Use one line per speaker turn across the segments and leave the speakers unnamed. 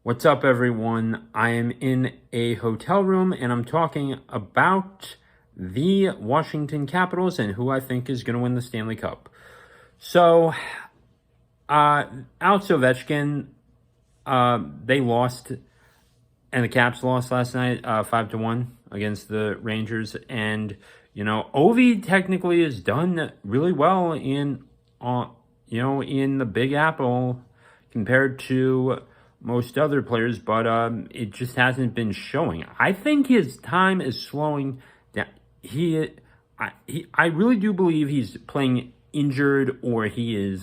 What's up, everyone? I am in a hotel room and I'm talking about the Washington Capitals and who I think is going to win the Stanley Cup. So, Alex Ovechkin, they lost, and the Caps lost last night, 5-1 against the Rangers. And, Ovi technically has done really well in the Big Apple compared to most other players, but it just hasn't been showing. I think his time is slowing down. I really do believe he's playing injured, or he is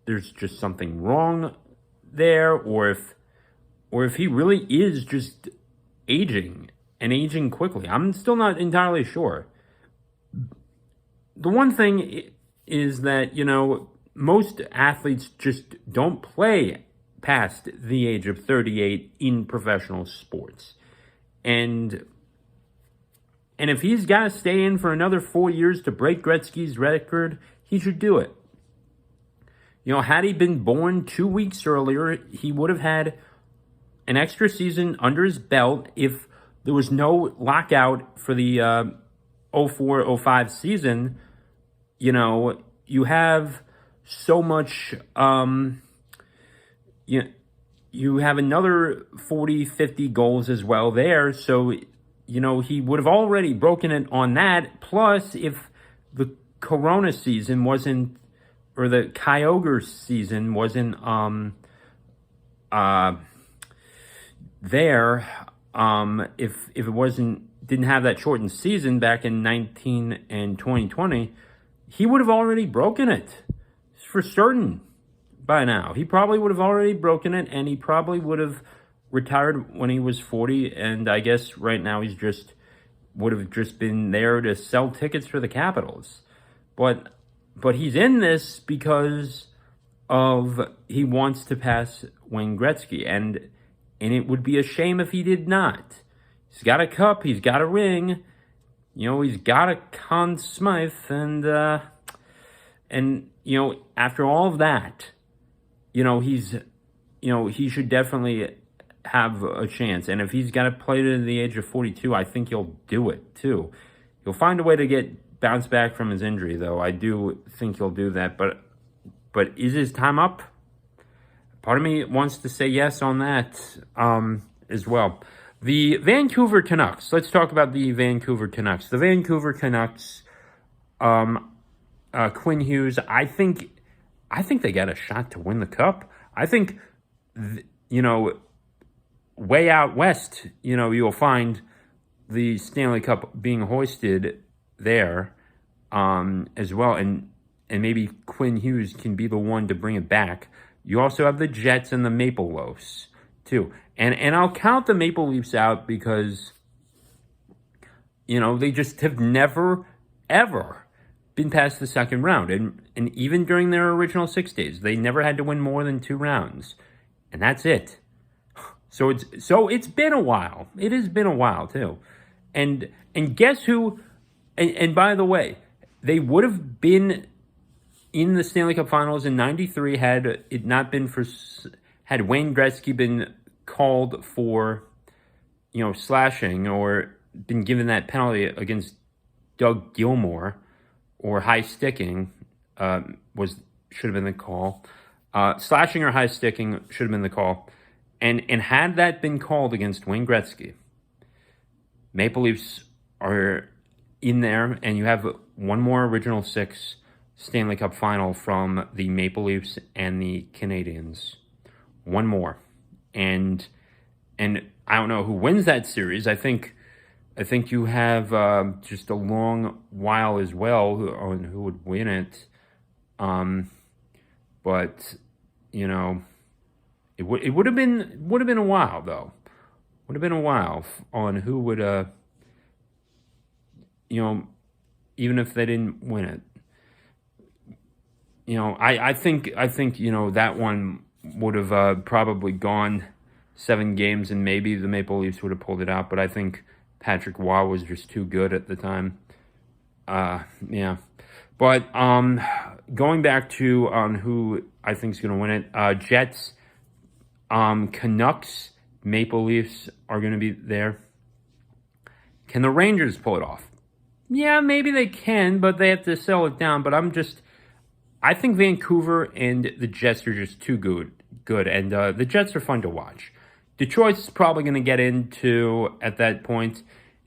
there's just something wrong there, or if he really is just aging and aging quickly. I'm still not entirely sure. The one thing is that, most athletes just don't play past the age of 38 in professional sports. And if he's got to stay in for another 4 years to break Gretzky's record, he should do it. Had he been born 2 weeks earlier, he would have had an extra season under his belt if there was no lockout for the 04-05 season. You have so much, you have another 40, 50 goals as well there. So, he would have already broken it on that. Plus, if the Corona season wasn't, or the Kyogre season wasn't there, if it didn't have that shortened season back in 19 and 2020, he would have already broken it for certain by now. He probably would have already broken it, and he probably would have retired when he was 40. And I guess right now would have just been there to sell tickets for the Capitals. But he's in this because he wants to pass Wayne Gretzky, and it would be a shame if he did not. He's got a cup, he's got a ring, he's got a Conn Smythe, and after all of that, he should definitely have a chance. And if he's got to play to the age of 42, I think he'll do it too. He'll find a way to bounce back from his injury, though. I do think he'll do that. But is his time up? Part of me wants to say yes on that as well. The Vancouver Canucks. Let's talk about the Vancouver Canucks. The Vancouver Canucks, Quinn Hughes, I think they got a shot to win the cup. I think, way out west, you'll find the Stanley Cup being hoisted there as well. And maybe Quinn Hughes can be the one to bring it back. You also have the Jets and the Maple Leafs, too. And I'll count the Maple Leafs out because, they just have never, ever been past the second round. And even during their original 6 days, they never had to win more than 2 rounds. And that's it. So it's been a while. It has been a while, too. And guess who? And by the way, they would have been in the Stanley Cup Finals in '93 had Wayne Gretzky been called for, slashing, or been given that penalty against Doug Gilmour, or high sticking should have been the call. Slashing or high sticking should have been the call. And had that been called against Wayne Gretzky, Maple Leafs are in there, and you have one more original 6 Stanley Cup final from the Maple Leafs and the Canadiens. One more. And I don't know who wins that series. I think you have just a long while as well on who would win it. But it would have been a while, though. Would have been a while on who would even if they didn't win it. I think that one would have probably gone 7 games, and maybe the Maple Leafs would have pulled it out. But I think Patrick Waugh was just too good at the time. Yeah. But going back to who I think is going to win it. Jets, Canucks, Maple Leafs are going to be there. Can the Rangers pull it off? Yeah, maybe they can, but they have to sell it down. But I think Vancouver and the Jets are just too good, and the Jets are fun to watch. Detroit's probably going to get into at that point,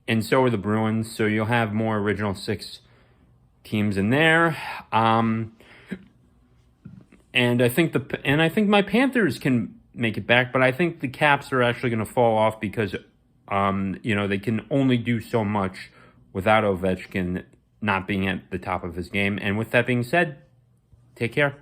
and so are the Bruins. So you'll have more original six teams in there. And I think my Panthers can make it back, but I think the Caps are actually going to fall off because they can only do so much without Ovechkin not being at the top of his game. And with that being said, take care.